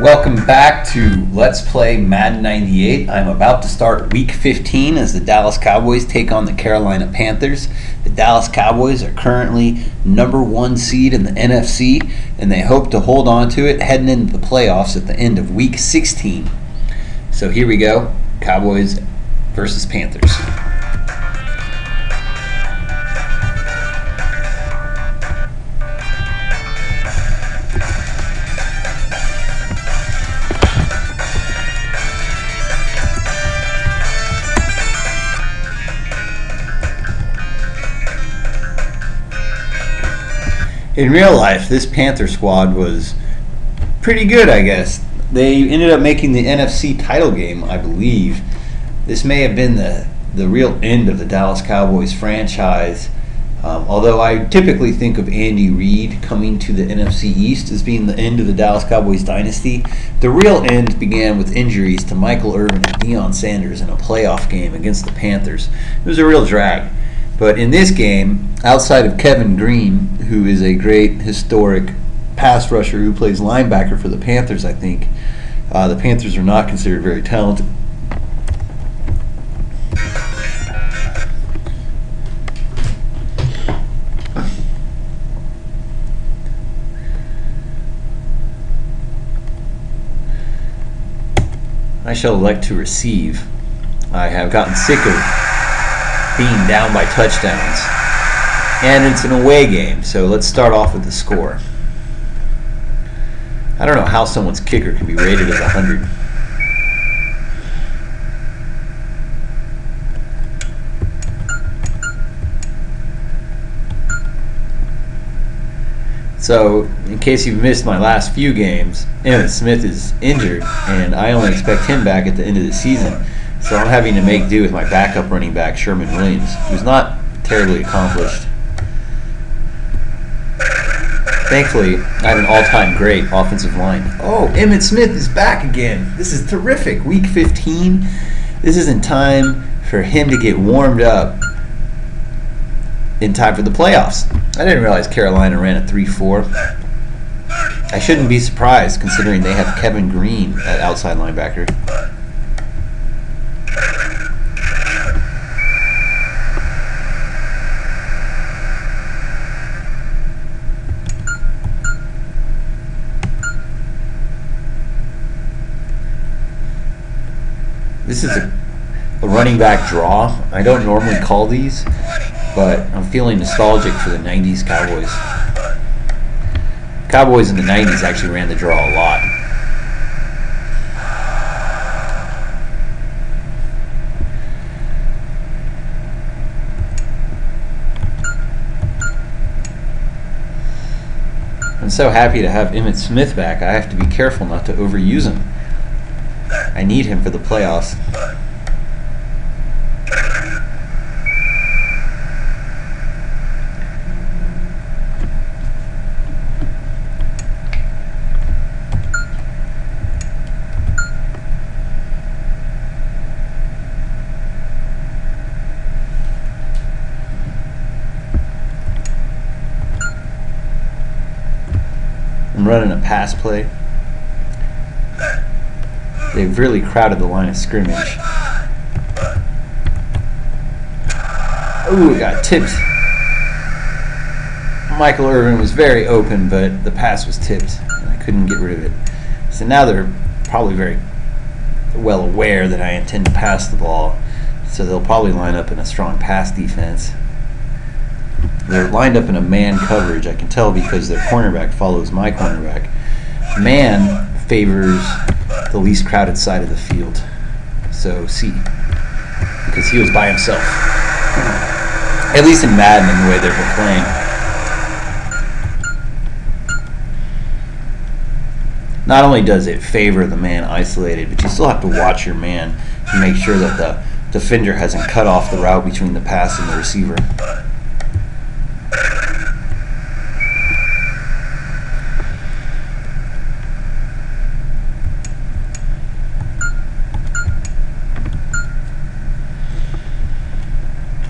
Welcome back to Let's Play Madden 98. I'm about to start Week 15 as the Dallas Cowboys take on the Carolina Panthers. The Dallas Cowboys are currently #1 seed in the NFC, and they hope to hold on to it heading into the playoffs at the end of Week 16. So here we go, Cowboys versus Panthers. In real life, this Panther squad was pretty good, I guess. They ended up making the NFC title game, I believe. This may have been the real end of the Dallas Cowboys franchise. Although I typically think of Andy Reid coming to the NFC East as being the end of the Dallas Cowboys dynasty, the real end began with injuries to Michael Irvin and Deion Sanders in a playoff game against the Panthers. It was a real drag. But in this game, outside of Kevin Green, who is a great historic pass rusher who plays linebacker for the Panthers, I think, the Panthers are not considered very talented. I shall elect to receive. I have gotten sick of being down by touchdowns, and it's an away game, so let's start off with the score. I don't know how someone's kicker can be rated as 100. So, in case you've missed my last few games, Emmitt Smith is injured, and I only expect him back at the end of the season. So I'm having to make do with my backup running back, Sherman Williams, who's not terribly accomplished. Thankfully, I have an all-time great offensive line. Oh, Emmitt Smith is back again. This is terrific. Week 15. This isn't time for him to get warmed up in time for the playoffs. I didn't realize Carolina ran a 3-4. I shouldn't be surprised considering they have Kevin Green at outside linebacker. This is a running back draw. I don't normally call these, but I'm feeling nostalgic for the 90s Cowboys. Cowboys in the 90s actually ran the draw a lot. I'm so happy to have Emmitt Smith back. I have to be careful not to overuse him. I need him for the playoffs. I'm running a pass play. They've really crowded the line of scrimmage. Ooh, it got tipped. Michael Irvin was very open, but the pass was tipped, and I couldn't get rid of it. So now they're probably very well aware that I intend to pass the ball, so they'll probably line up in a strong pass defense. They're lined up in a man coverage, I can tell, because their cornerback follows my cornerback. Man favors the least crowded side of the field. So C, because he was by himself. At least in Madden, in the way they're playing. Not only does it favor the man isolated, but you still have to watch your man to make sure that the defender hasn't cut off the route between the pass and the receiver.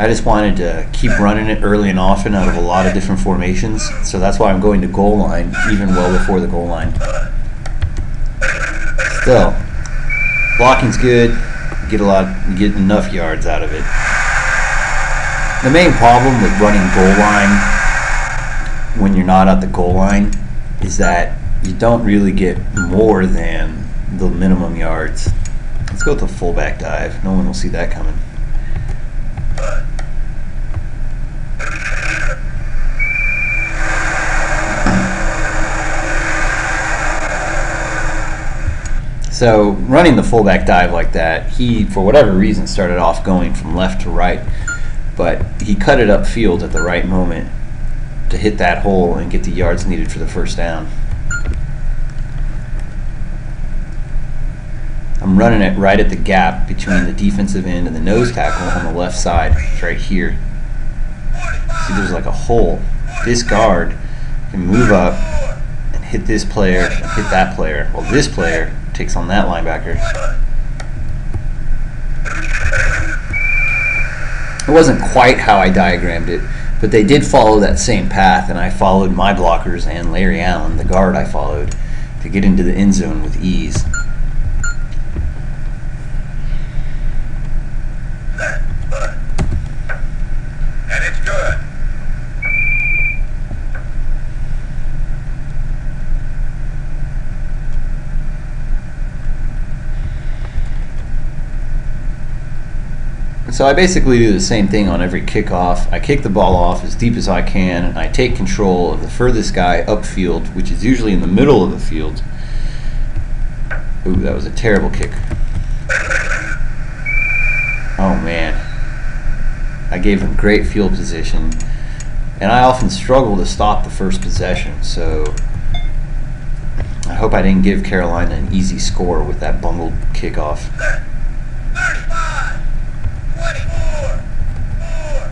I just wanted to keep running it early and often out of a lot of different formations, so that's why I'm going to goal line even well before the goal line. Still, blocking's good. You get enough yards out of it. The main problem with running goal line when you're not at the goal line is that you don't really get more than the minimum yards. Let's go with the fullback dive. No one will see that coming. So running the fullback dive like that, he, for whatever reason, started off going from left to right, but he cut it upfield at the right moment to hit that hole and get the yards needed for the first down. I'm running it right at the gap between the defensive end and the nose tackle on the left side. It's right here. See, there's like a hole. This guard can move up and hit this player and hit that player, while this player takes on that linebacker. It wasn't quite how I diagrammed it, but they did follow that same path, and I followed my blockers and Larry Allen, the guard I followed, to get into the end zone with ease. And it's good. So I basically do the same thing on every kickoff. I kick the ball off as deep as I can, and I take control of the furthest guy upfield, which is usually in the middle of the field. Ooh, that was a terrible kick. Oh man. I gave him great field position, and I often struggle to stop the first possession, so I hope I didn't give Carolina an easy score with that bungled kickoff. 35, 24, 4,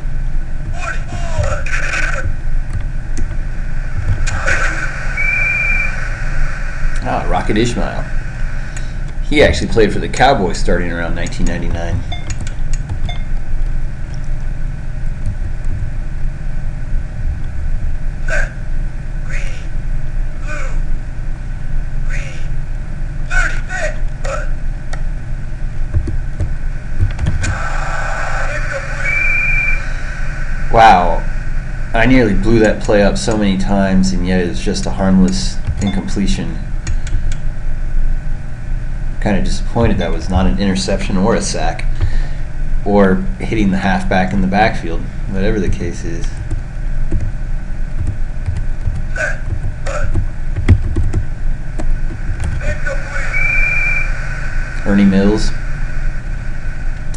44. Ah, Rocket Ishmael. He actually played for the Cowboys starting around 1999. Wow, I nearly blew that play up so many times, and yet it was just a harmless incompletion. Kind of disappointed that was not an interception or a sack, or hitting the halfback in the backfield, whatever the case is. Ernie Mills,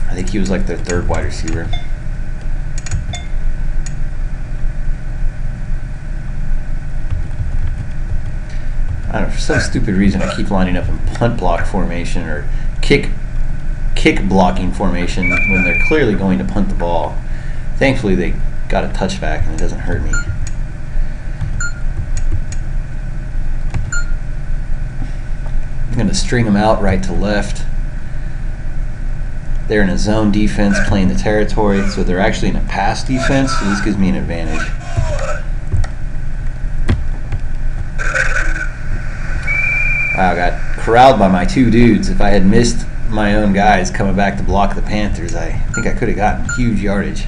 I think he was like their third wide receiver. I don't know, for some stupid reason I keep lining up in punt block formation or kick blocking formation when they're clearly going to punt the ball. Thankfully they got a touchback and it doesn't hurt me. I'm going to string them out right to left. They're in a zone defense playing the territory, so they're actually in a pass defense, so this gives me an advantage. Wow, I got corralled by my two dudes. If I had missed my own guys coming back to block the Panthers, I think I could have gotten huge yardage.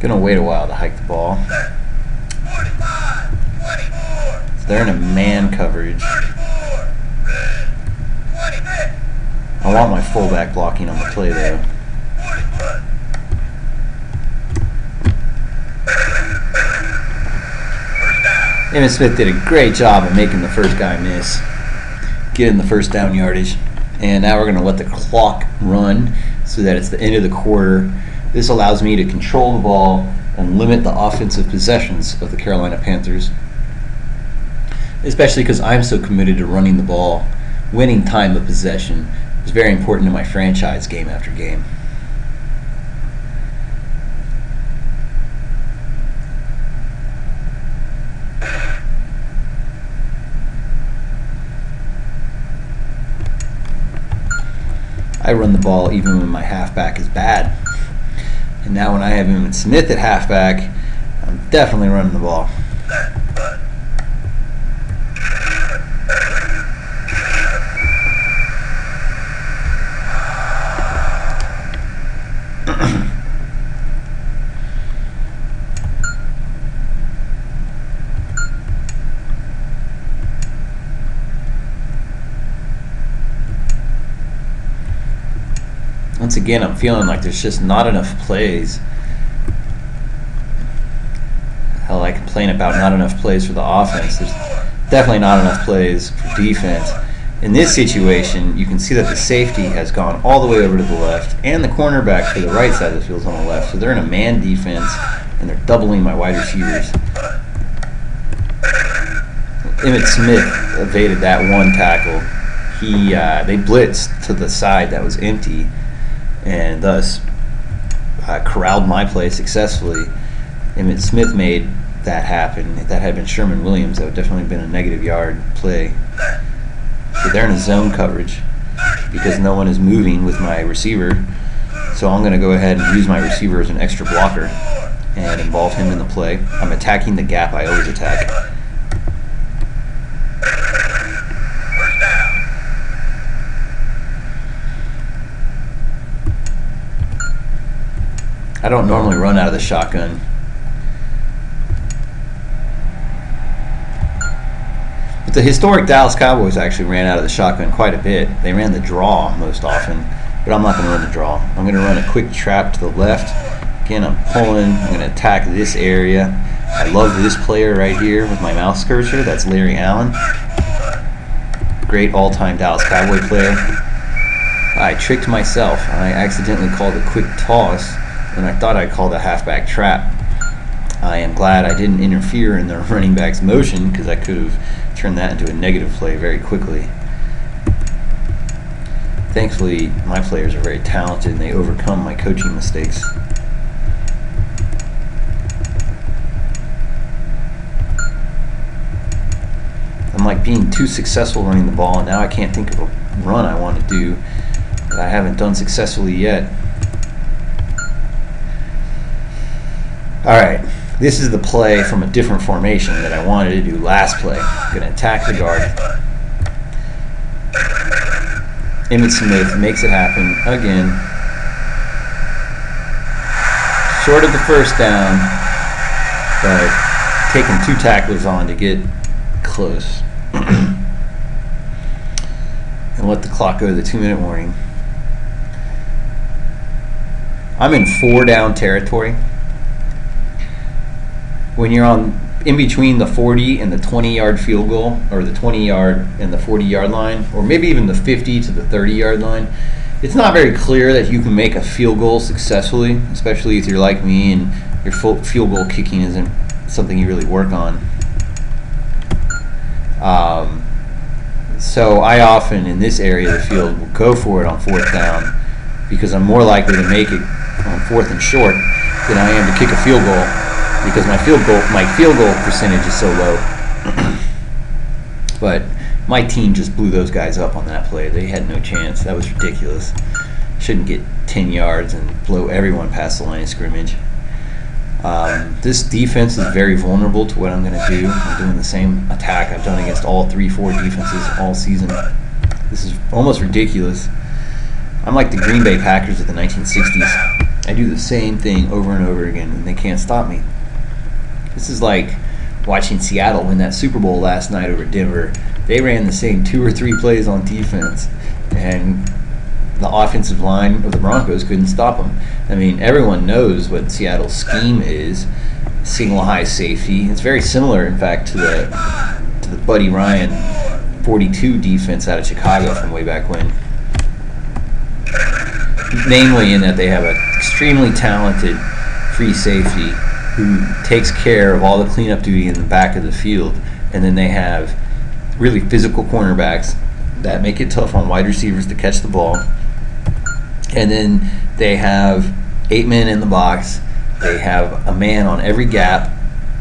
Gonna wait a while to hike the ball. 45, 24. So they're in a man coverage. 34, 26. I want my fullback blocking on the play though. 41. Emmett Smith did a great job of making the first guy miss, getting the first down yardage. And now we're going to let the clock run so that it's the end of the quarter. This allows me to control the ball and limit the offensive possessions of the Carolina Panthers, especially because I'm so committed to running the ball. Winning time of possession is very important to my franchise game after game. I run the ball even when my halfback is bad. And now when I have Emmitt Smith at halfback, I'm definitely running the ball. Set. Push. Once again, I'm feeling like there's just not enough plays. Hell, I complain about not enough plays for the offense. There's definitely not enough plays for defense. In this situation, you can see that the safety has gone all the way over to the left, and the cornerback for the right side of the field is on the left. So they're in a man defense, and they're doubling my wide receivers. Emmett Smith evaded that one tackle. They blitzed to the side that was empty, and thus corralled my play successfully. Emmett Smith made that happen. If that had been Sherman Williams, that would definitely have been a negative yard play. So they're in a zone coverage because no one is moving with my receiver. So I'm going to go ahead and use my receiver as an extra blocker and involve him in the play. I'm attacking the gap I always attack. First down. I don't normally run out of the shotgun. But the historic Dallas Cowboys actually ran out of the shotgun quite a bit. They ran the draw most often, but I'm not going to run the draw. I'm going to run a quick trap to the left. Again, I'm pulling. I'm going to attack this area. I love this player right here with my mouse cursor. That's Larry Allen. Great all-time Dallas Cowboy player. I tricked myself. I accidentally called a quick toss, and I thought I called a halfback trap. I am glad I didn't interfere in the running back's motion because I could have turned that into a negative play very quickly. Thankfully, my players are very talented and they overcome my coaching mistakes. I'm like being too successful running the ball, and now I can't think of a run I want to do that I haven't done successfully yet. Alright, this is the play from a different formation that I wanted to do last play. I'm going to attack the guard. Emmett Smith makes it happen again. Short of the first down, but taking two tacklers on to get close. And let the clock go to the 2-minute warning. I'm in 4-down territory. When you're in between the 40 and the 20-yard field goal, or the 20-yard and the 40-yard line, or maybe even the 50 to the 30-yard line, it's not very clear that you can make a field goal successfully, especially if you're like me and your field goal kicking isn't something you really work on. So I often, in this area of the field, will go for it on 4th down because I'm more likely to make it on 4th and short than I am to kick a field goal, because my field goal percentage is so low. But my team just blew those guys up on that play. They had no chance. That was ridiculous. Shouldn't get 10 yards and blow everyone past the line of scrimmage. This defense is very vulnerable to what I'm going to do. I'm doing the same attack I've done against all 3-4 defenses all season. This is almost ridiculous. I'm like the Green Bay Packers of the 1960s. I do the same thing over and over again, and they can't stop me. This is like watching Seattle win that Super Bowl last night over Denver. They ran the same 2 or 3 plays on defense, and the offensive line of the Broncos couldn't stop them. I mean, everyone knows what Seattle's scheme is: single high safety. It's very similar, in fact, to the Buddy Ryan 42 defense out of Chicago from way back when. Namely, in that they have an extremely talented free safety who takes care of all the cleanup duty in the back of the field, and then they have really physical cornerbacks that make it tough on wide receivers to catch the ball. And then they have 8 men in the box. They have a man on every gap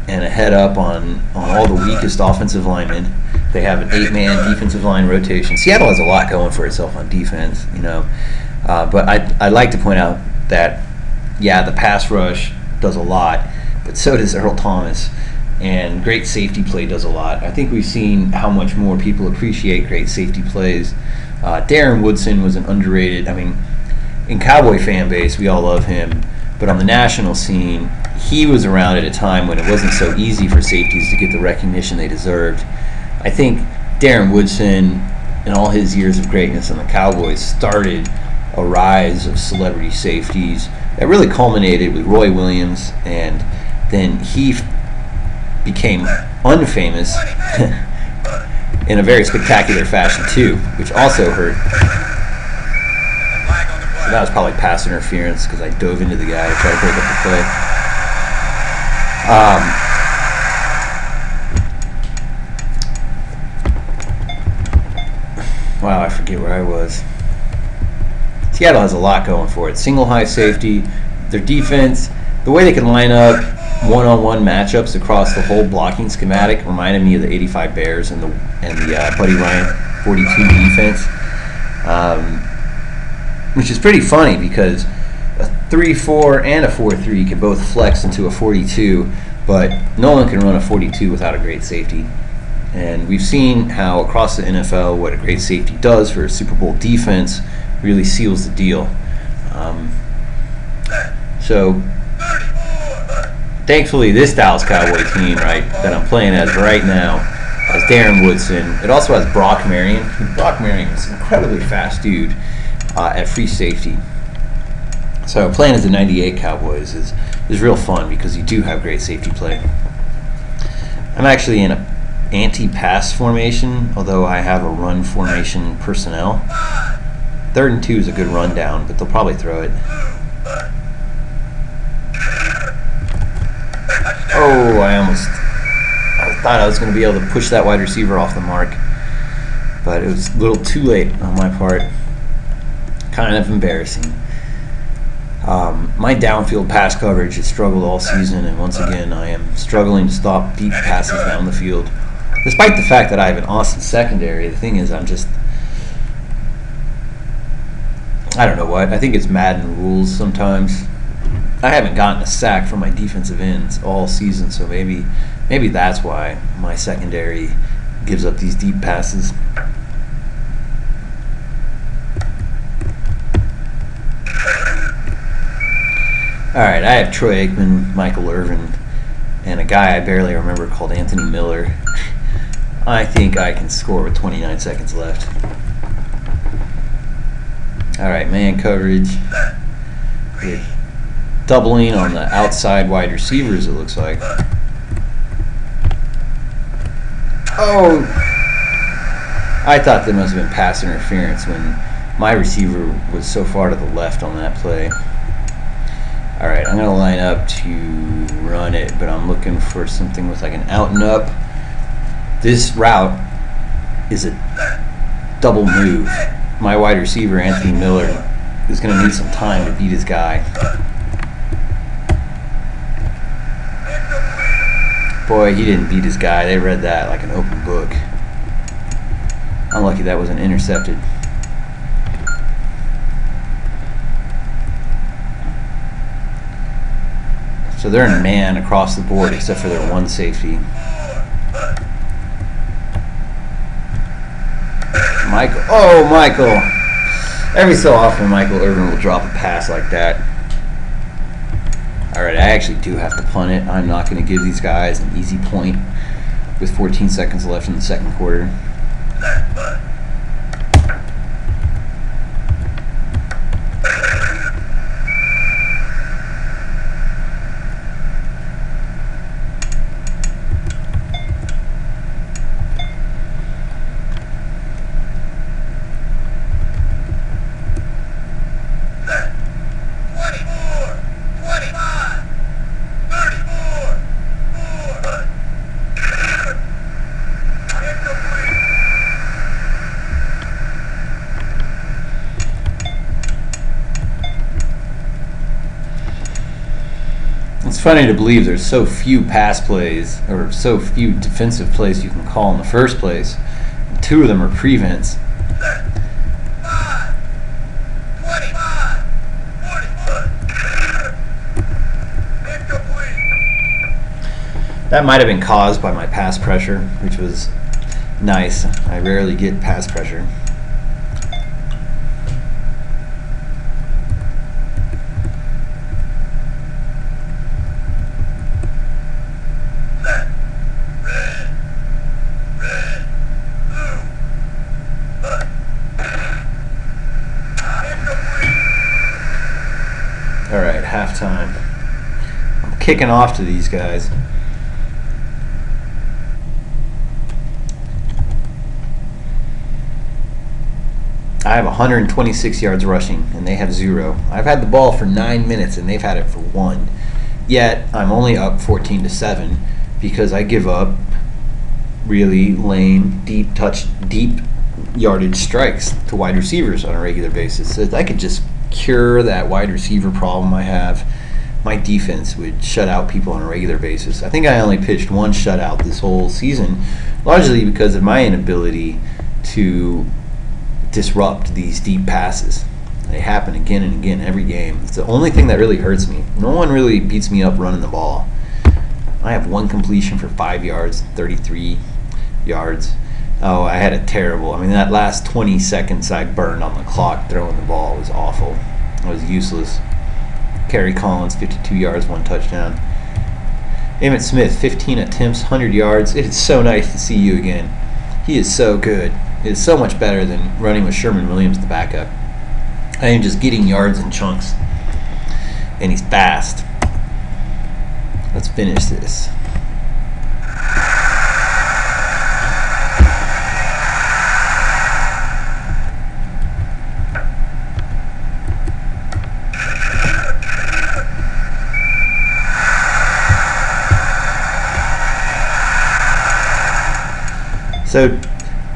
and a head up on all the weakest offensive linemen. They have an 8-man defensive line rotation. Seattle has a lot going for itself on defense, you know. But I'd like to point out that, yeah, the pass rush does a lot, but so does Earl Thomas. and great safety play does a lot. I think we've seen how much more people appreciate great safety plays. Darren Woodson was an underrated, I mean, in Cowboy fan base, we all love him, but on the national scene, he was around at a time when it wasn't so easy for safeties to get the recognition they deserved. I think Darren Woodson, in all his years of greatness on the Cowboys, started a rise of celebrity safeties that really culminated with Roy Williams, and then he became unfamous in a very spectacular fashion too, which also hurt. So that was probably pass interference because I dove into the guy to try to break up the play. Wow, I forget where I was. Seattle has a lot going for it. Single high safety, their defense, the way they can line up one-on-one matchups across the whole blocking schematic reminded me of the '85 Bears and the Buddy Ryan 42 defense, which is pretty funny because a 3-4 and a 4-3 can both flex into a 42, but no one can run a 42 without a great safety. And we've seen how across the NFL what a great safety does for a Super Bowl defense really seals the deal. So thankfully, this Dallas Cowboy team, right, that I'm playing as right now, has Darren Woodson. It also has Brock Marion. Brock Marion is an incredibly fast dude at free safety. So playing as the '98 Cowboys is real fun because you do have great safety play. I'm actually in a anti-pass formation, although I have a run formation personnel. 3rd and 2 is a good rundown, but they'll probably throw it. Oh, I thought I was going to be able to push that wide receiver off the mark, but it was a little too late on my part. Kind of embarrassing. My downfield pass coverage has struggled all season, and once again I am struggling to stop deep passes down the field. Despite the fact that I have an awesome secondary, the thing is I don't know what. I think it's Madden rules sometimes. I haven't gotten a sack from my defensive ends all season, so maybe that's why my secondary gives up these deep passes. Alright, I have Troy Aikman, Michael Irvin, and a guy I barely remember called Anthony Miller. I think I can score with 29 seconds left. Alright, man coverage. We're doubling on the outside wide receivers, it looks like. Oh! I thought there must have been pass interference when my receiver was so far to the left on that play. Alright, I'm going to line up to run it, but I'm looking for something with like an out and up. This route is a double move. My wide receiver, Anthony Miller, is going to need some time to beat his guy. Boy, he didn't beat his guy. They read that like an open book. I'm lucky that wasn't intercepted. So they're in man across the board except for their one safety. Michael. Every so often Michael Irvin will drop a pass like that. Alright, I actually do have to punt it. I'm not going to give these guys an easy point with 14 seconds left in the second quarter. It's funny to believe there's so few pass plays or so few defensive plays you can call in the first place. 2 of them are prevents. That might have been caused by my pass pressure, which was nice. I rarely get pass pressure. All right, halftime. I'm kicking off to these guys. I have 126 yards rushing, and they have 0. I've had the ball for 9 minutes, and they've had it for 1. Yet I'm only up 14-7 because I give up really lame, deep yardage strikes to wide receivers on a regular basis. So if I could just cure that wide receiver problem I have, my defense would shut out people on a regular basis. I think I only pitched 1 shutout this whole season, largely because of my inability to disrupt these deep passes. They happen again and again every game. It's the only thing that really hurts me. No one really beats me up running the ball. I have 1 completion for 5 yards, 33 yards. Oh, I had a terrible. I mean, that last 20 seconds I burned on the clock throwing the ball was awful. It was useless. Kerry Collins, 52 yards, 1 touchdown. Emmitt Smith, 15 attempts, 100 yards. It is so nice to see you again. He is so good. It is so much better than running with Sherman Williams, the backup. I am just getting yards in chunks. And he's fast. Let's finish this. So,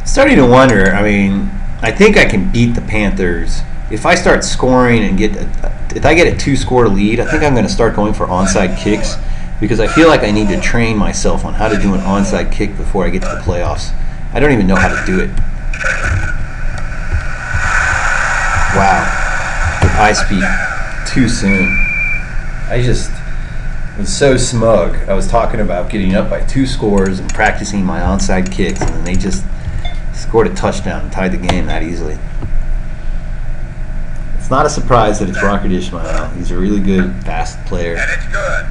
starting to wonder, I mean, I think I can beat the Panthers. If I start scoring and if I get a 2-score lead, I think I'm going to start going for onside kicks because I feel like I need to train myself on how to do an onside kick before I get to the playoffs. I don't even know how to do it. Wow. With high speed too soon. I just was so smug. I was talking about getting up by 2 scores and practicing my onside kicks, and then they just scored a touchdown and tied the game that easily. It's not a surprise that it's Rocket Ismail. He's a really good, fast player. And it's good.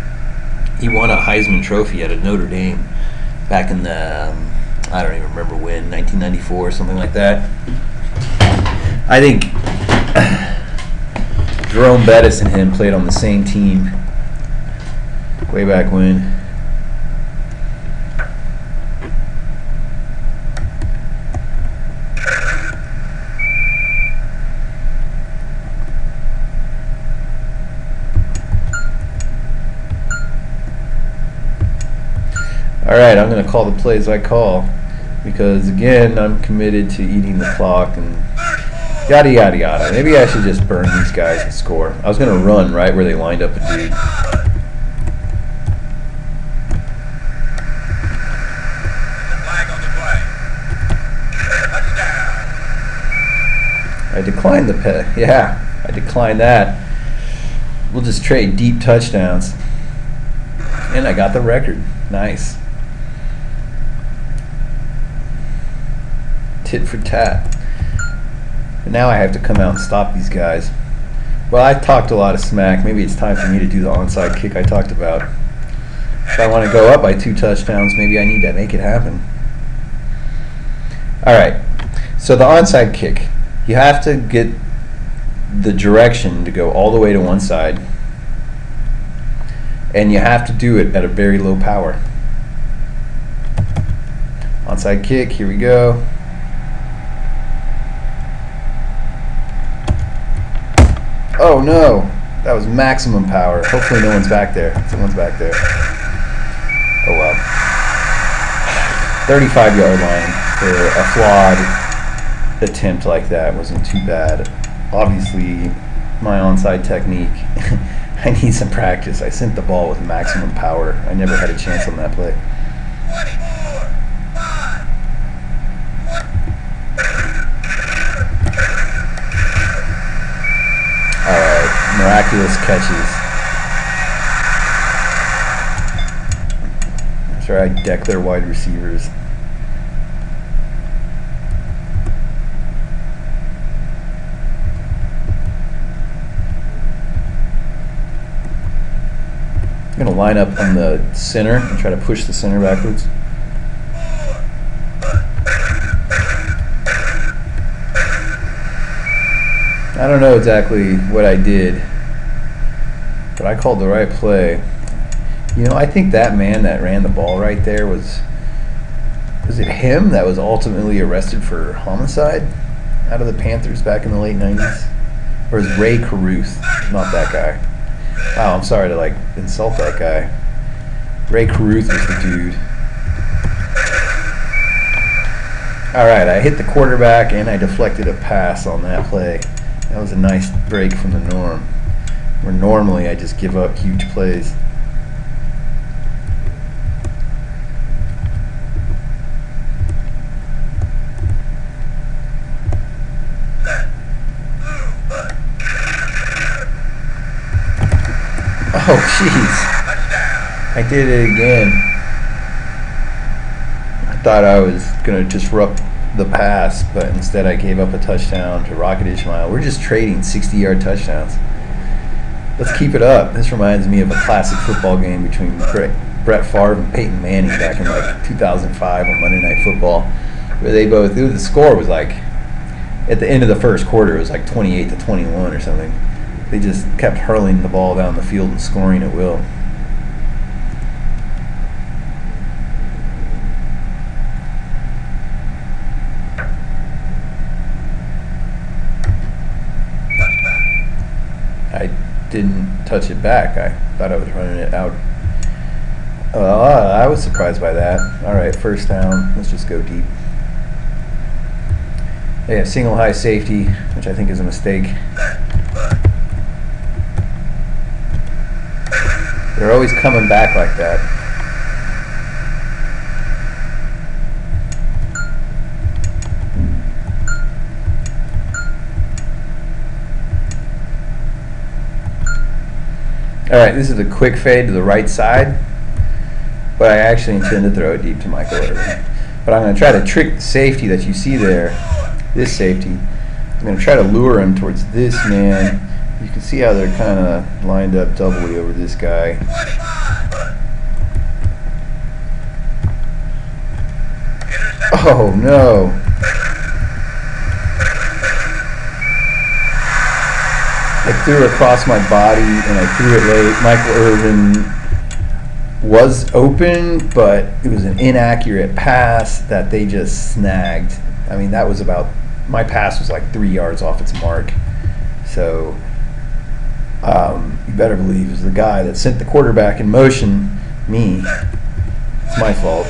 He won a Heisman Trophy at Notre Dame back in the, I don't even remember when, 1994 or something like that. I think Jerome Bettis and him played on the same team way back when. Alright, I'm going to call the plays I call because, again, I'm committed to eating the clock and yada yada yada. Maybe I should just burn these guys and score. I was going to run right where they lined up a dude. I declined the pet. Yeah, I declined that. We'll just trade deep touchdowns. And I got the record. Nice. Tit for tat. But now I have to come out and stop these guys. Well, I talked a lot of smack. Maybe it's time for me to do the onside kick I talked about. If I want to go up by 2 touchdowns, maybe I need to make it happen. Alright, so the onside kick. You have to get the direction to go all the way to one side, and you have to do it at a very low power. Onside kick, here we go. Oh no, that was maximum power. Hopefully no one's back there. Someone's back there. Oh well. 35-yard line for a flawed attempt like that wasn't too bad. Obviously, my onside technique, I need some practice. I sent the ball with maximum power. I never had a chance on that play. 24, 5. Alright, miraculous catches. after I deck their wide receivers. I'm going to line up on the center and try to push the center backwards. I don't know exactly what I did, but I called the right play. You know, I think that man that ran the ball right there was it him that was ultimately arrested for homicide out of the Panthers back in the late 90s? Or is Ray Caruth, not that guy? Wow, I'm sorry to like insult that guy. Ray Caruth was the dude. Alright, I hit the quarterback and I deflected a pass on that play. That was a nice break from the norm, where normally I just give up huge plays. Oh, jeez. I did it again. I thought I was going to disrupt the pass, but instead I gave up a touchdown to Rocket Ishmael. We're just trading 60-yard touchdowns. Let's keep it up. This reminds me of a classic football game between Brett Favre and Peyton Manning back in like 2005 on Monday Night Football, where they both, the score was like, at the end of the first quarter, it was like 28-21 or something. They just kept hurling the ball down the field and scoring at will. I didn't touch it back. I thought I was running it out. I was surprised by that. All right, first down. Let's just go deep. They have single high safety, which I think is a mistake. They're always coming back like that. Alright, this is a quick fade to the right side, but I actually intend to throw it deep to Michael Irvin. But I'm going to try to trick the safety that you see there, this safety. I'm going to try to lure him towards this man. You can see how they're kind of lined up doubly over this guy. Oh no. I threw it across my body and I threw it late. Michael Irvin was open, but it was an inaccurate pass that they just snagged. I mean, that was about, my pass was like 3 yards off its mark. So you better believe it was the guy that sent the quarterback in motion, me. It's my fault.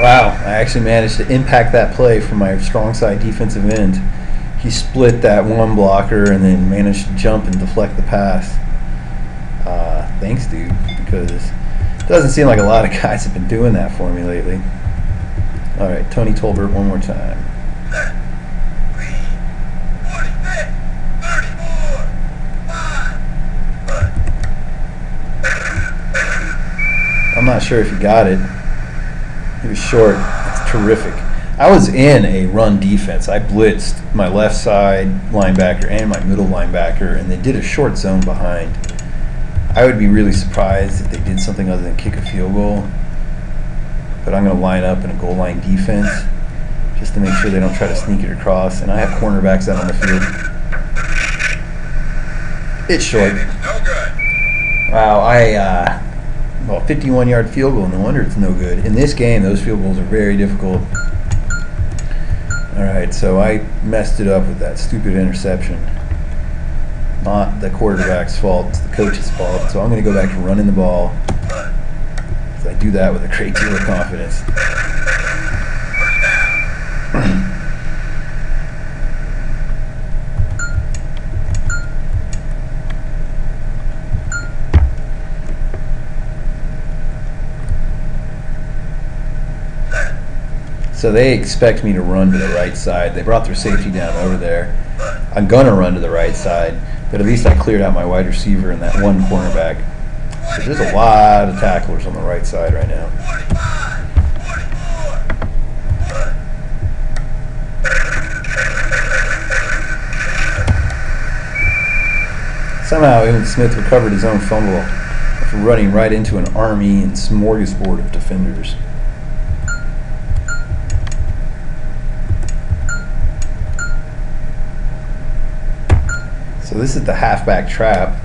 Wow, I actually managed to impact that play from my strong side defensive end. He split that one blocker and then managed to jump and deflect the pass. Thanks, dude, because it doesn't seem like a lot of guys have been doing that for me lately. All right, Tony Tolbert one more time. I'm not sure if he got it. He was short. It's terrific. I was in a run defense. I blitzed my left side linebacker and my middle linebacker, and they did a short zone behind. I would be really surprised if they did something other than kick a field goal, but I'm going to line up in a goal line defense just to make sure they don't try to sneak it across, and I have cornerbacks out on the field. It's short. Wow, well, 51-yard field goal, no wonder it's no good. In this game, those field goals are very difficult. All right, so I messed it up with that stupid interception. not the quarterback's fault. It's the coach's fault. So I'm going to go back to running the ball. So I do that with a great deal of confidence. So they expect me to run to the right side. They brought their safety down over there. I'm going to run to the right side, but at least I cleared out my wide receiver and that one cornerback. So there's a lot of tacklers on the right side right now. Somehow, Evan Smith recovered his own fumble after running right into an army and smorgasbord of defenders. So this is the halfback trap.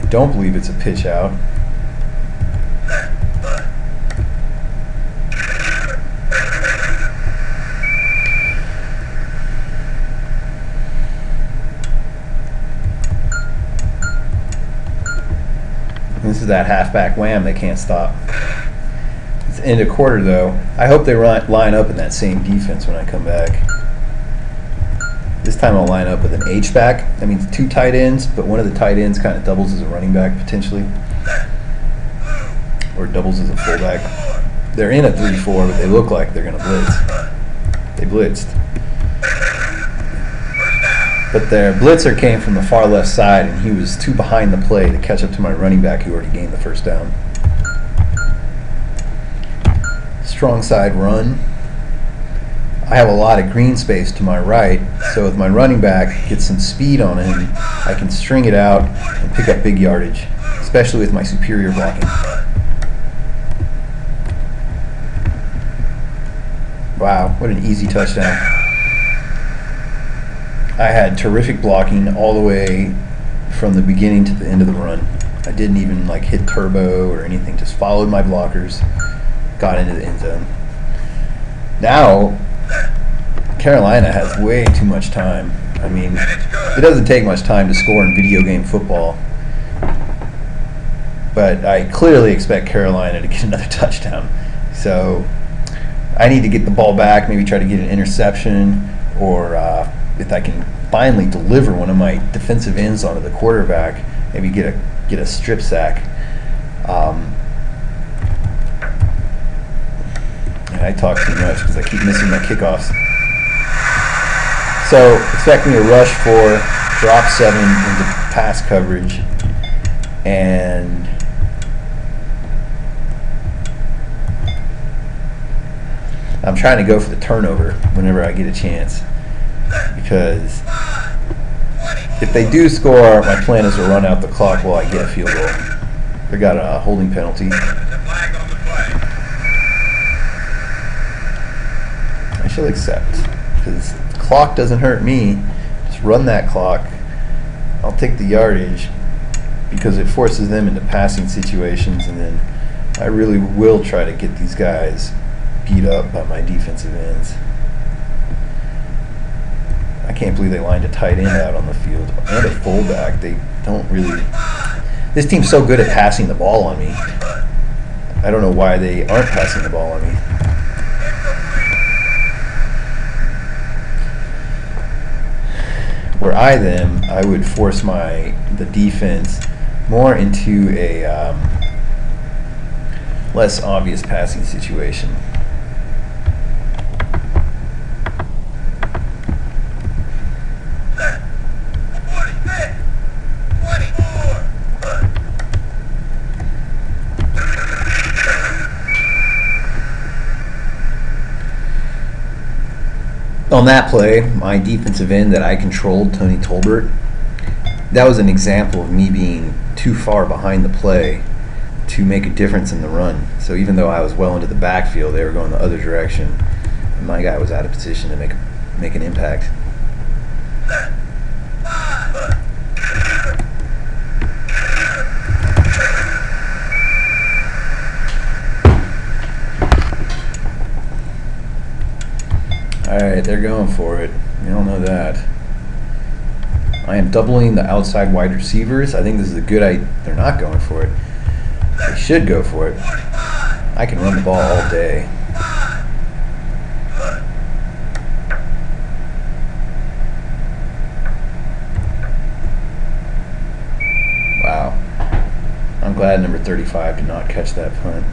I don't believe it's a pitch out. This is that halfback wham they can't stop. It's the end of quarter though. I hope they line up in that same defense when I come back. This time I'll line up with an H-back. That means two tight ends, but one of the tight ends kind of doubles as a running back potentially. Or doubles as a fullback. They're in a 3-4, but they look like they're going to blitz. They blitzed. But their blitzer came from the far left side, and he was too behind the play to catch up to my running back who already gained the first down. Strong side run. I have a lot of green space to my right, so if my running back gets some speed on him, I can string it out and pick up big yardage, especially with my superior blocking. Wow, what an easy touchdown. I had terrific blocking all the way from the beginning to the end of the run. I didn't even hit turbo or anything, just followed my blockers, got into the end zone. Now, Carolina has way too much time. I mean, it doesn't take much time to score in video game football. But I clearly expect Carolina to get another touchdown. So I need to get the ball back, maybe try to get an interception, or if I can finally deliver one of my defensive ends onto the quarterback, maybe get a strip sack. I talk too much because I keep missing my kickoffs. So expect me to rush 4, drop 7 into pass coverage, and I'm trying to go for the turnover whenever I get a chance, because if they do score, my plan is to run out the clock while I get a field goal. They got a holding penalty. I shall accept, because the clock doesn't hurt me. Just run that clock. I'll take the yardage because it forces them into passing situations, and then I really will try to get these guys beat up by my defensive ends. I can't believe they lined a tight end out on the field and a fullback. They don't really. This team's so good at passing the ball on me. I don't know why they aren't passing the ball on me. Were I them, I would force the defense more into a less obvious passing situation. On that play, my defensive end that I controlled, Tony Tolbert, that was an example of me being too far behind the play to make a difference in the run. So even though I was well into the backfield, they were going the other direction, and my guy was out of position to make an impact. Alright, they're going for it. You don't know that. I am doubling the outside wide receivers. I think this is a good idea. They're not going for it. They should go for it. I can run the ball all day. Wow. I'm glad number 35 did not catch that punt.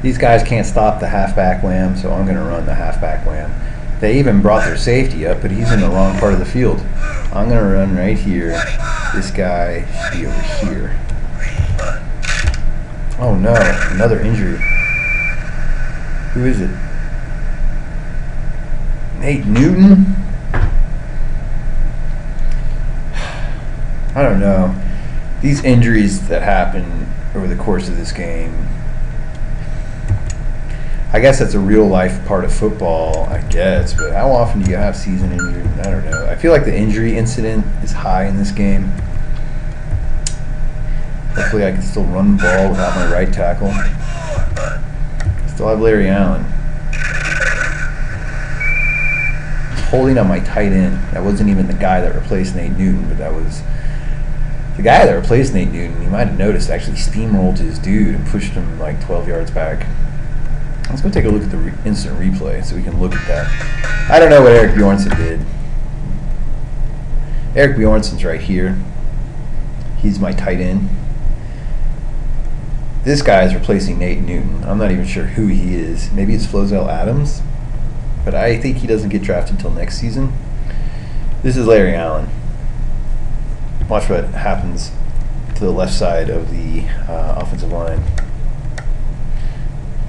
These guys can't stop the halfback wham, so I'm going to run the halfback wham. They even brought their safety up, but he's in the wrong part of the field. I'm going to run right here. This guy should be over here. Oh no, another injury. Who is it? Nate Newton? I don't know. These injuries that happen over the course of this game, I guess that's a real life part of football, I guess, but how often do you have season injuries? I don't know. I feel like the injury incident is high in this game. Hopefully I can still run the ball without my right tackle. Still have Larry Allen. Holding on my tight end. That wasn't even the guy that replaced Nate Newton, but that was the guy that replaced Nate Newton. You might have noticed actually steamrolled his dude and pushed him like 12 yards back. Let's go take a look at the instant replay so we can look at that. I don't know what Eric Bjornsson did. Eric Bjornsson's right here. He's my tight end. This guy is replacing Nate Newton. I'm not even sure who he is. Maybe it's Flozell Adams, but I think he doesn't get drafted until next season. This is Larry Allen. Watch what happens to the left side of the offensive line.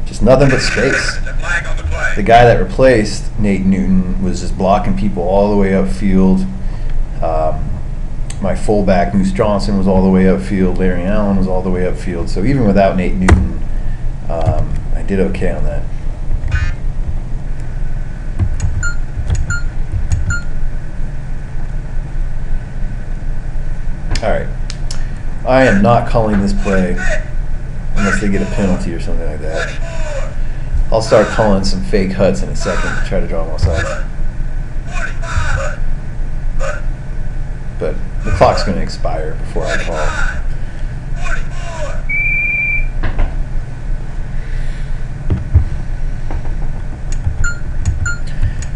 Just nothing but space. The guy that replaced Nate Newton was just blocking people all the way upfield. My fullback, Moose Johnson, was all the way upfield. Larry Allen was all the way upfield. So even without Nate Newton, I did okay on that. All right. I am not calling this play unless they get a penalty or something like that. I'll start calling some fake huts in a second to try to draw them offside. But the clock's going to expire before I call.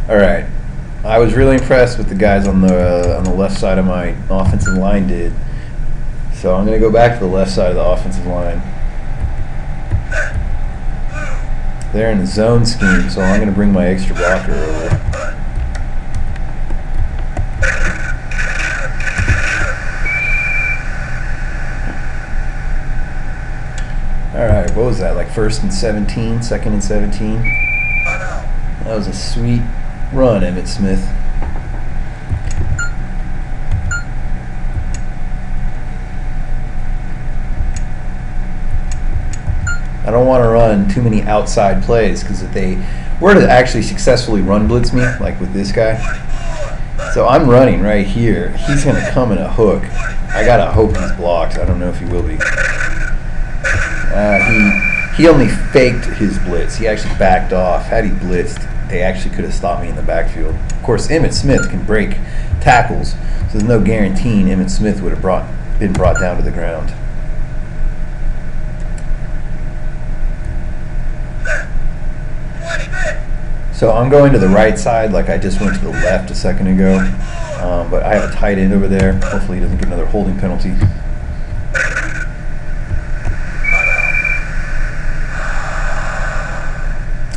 All right. I was really impressed with the guys on the left side of my offensive line did. So I'm going to go back to the left side of the offensive line. They're in the zone scheme, so I'm going to bring my extra blocker over. Alright, what was that, like 1st and 17, 2nd and 17? That was a sweet run, Emmitt Smith. I don't want to run too many outside plays because if they were to actually successfully run blitz me, like with this guy, so I'm running right here. He's going to come in a hook. I got to hope he's blocked. I don't know if he will be. He only faked his blitz. He actually backed off. Had he blitzed, they actually could have stopped me in the backfield. Of course, Emmitt Smith can break tackles, so there's no guaranteeing Emmitt Smith would have been brought down to the ground. So I'm going to the right side like I just went to the left a second ago. But I have a tight end over there. Hopefully he doesn't get another holding penalty.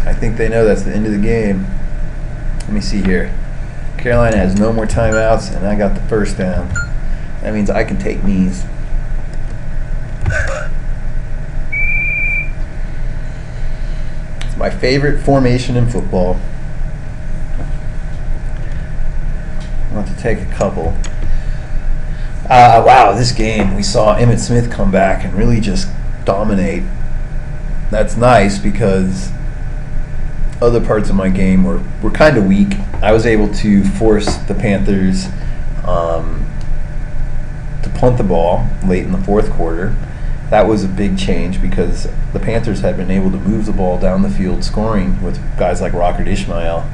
I think they know that's the end of the game. Let me see here. Carolina has no more timeouts, and I got the first down. That means I can take knees. My favorite formation in football. I want to take a couple. Wow, this game we saw Emmitt Smith come back and really just dominate. That's nice because other parts of my game were kind of weak. I was able to force the Panthers to punt the ball late in the fourth quarter. That was a big change because the Panthers had been able to move the ball down the field scoring with guys like Rocket Ishmael.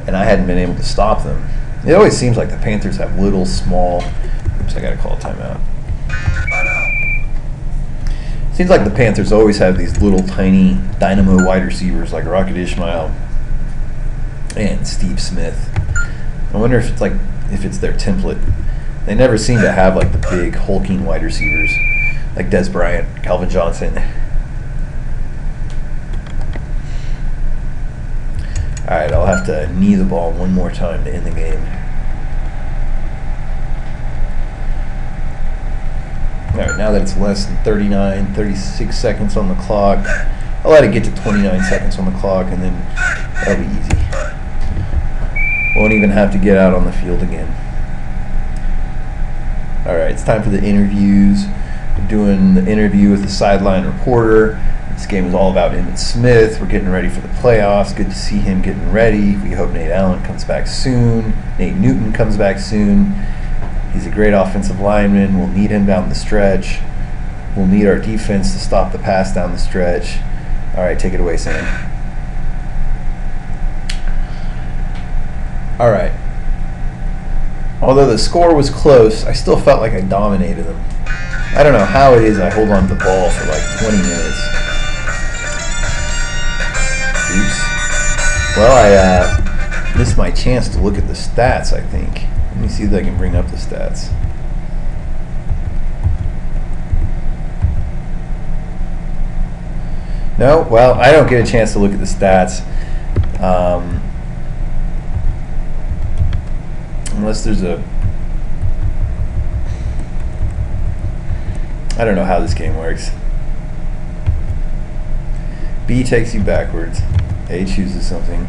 and I hadn't been able to stop them. It always seems like the Panthers have little, small. Oops, I gotta call a timeout. Seems like the Panthers always have these little, tiny, dynamo wide receivers like Rocket Ishmael and Steve Smith. I wonder if it's their template. They never seem to have like the big hulking wide receivers like Des Bryant, Calvin Johnson. All right, I'll have to knee the ball one more time to end the game. All right, now that it's less than 36 seconds on the clock, I'll let it get to 29 seconds on the clock, and then that'll be easy. Won't even have to get out on the field again. All right, it's time for the interviews. We're doing the interview with the sideline reporter. This game is all about Emmitt Smith. We're getting ready for the playoffs. Good to see him getting ready. We hope Nate Allen comes back soon. Nate Newton comes back soon. He's a great offensive lineman. We'll need him down the stretch. We'll need our defense to stop the pass down the stretch. All right, take it away, Sam. All right. Although the score was close, I still felt like I dominated them. I don't know how it is I hold on to the ball for like 20 minutes. Oops. Well, I missed my chance to look at the stats, I think. Let me see if I can bring up the stats. No? Well, I don't get a chance to look at the stats. Unless there's a... I don't know how this game works. B takes you backwards. A chooses something.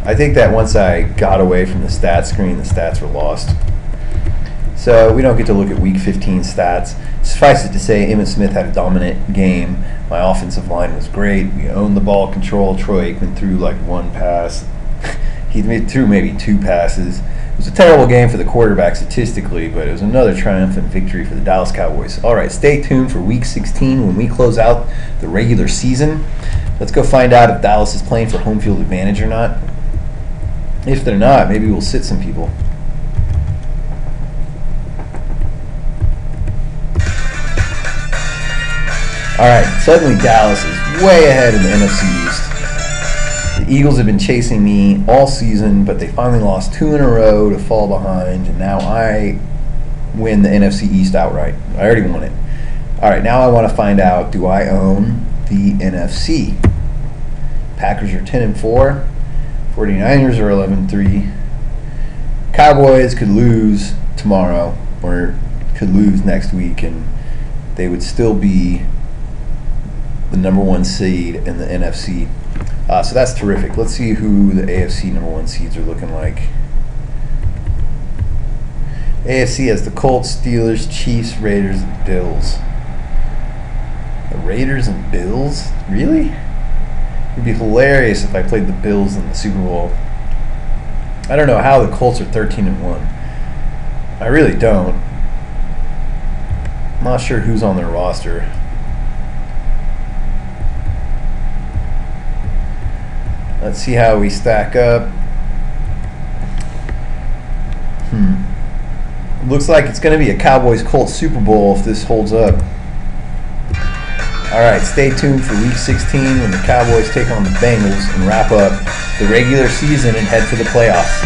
I think that once I got away from the stats screen, the stats were lost. So we don't get to look at Week 15 stats. Suffice it to say, Emmitt Smith had a dominant game. My offensive line was great. We owned the ball control. Troy Aikman threw like one pass. He threw maybe two passes. It was a terrible game for the quarterback statistically, but it was another triumphant victory for the Dallas Cowboys. All right, stay tuned for Week 16 when we close out the regular season. Let's go find out if Dallas is playing for home field advantage or not. If they're not, maybe we'll sit some people. All right, suddenly Dallas is way ahead in the NFC East. The Eagles have been chasing me all season, but they finally lost 2 in a row to fall behind, and now I win the NFC East outright. I already won it. All right, now I want to find out, do I own the NFC? Packers are 10-4. 49ers are 11-3. Cowboys could lose tomorrow or could lose next week, and they would still be the number 1 seed in the NFC. So that's terrific. Let's see who the AFC number 1 seeds are looking like. AFC has the Colts, Steelers, Chiefs, Raiders, and Bills. The Raiders and Bills? Really? It would be hilarious if I played the Bills in the Super Bowl. I don't know how the Colts are 13-1. I really don't. I'm not sure who's on their roster. Let's see how we stack up. Looks like it's going to be a Cowboys-Colts Super Bowl if this holds up. All right, stay tuned for Week 16 when the Cowboys take on the Bengals and wrap up the regular season and head for the playoffs.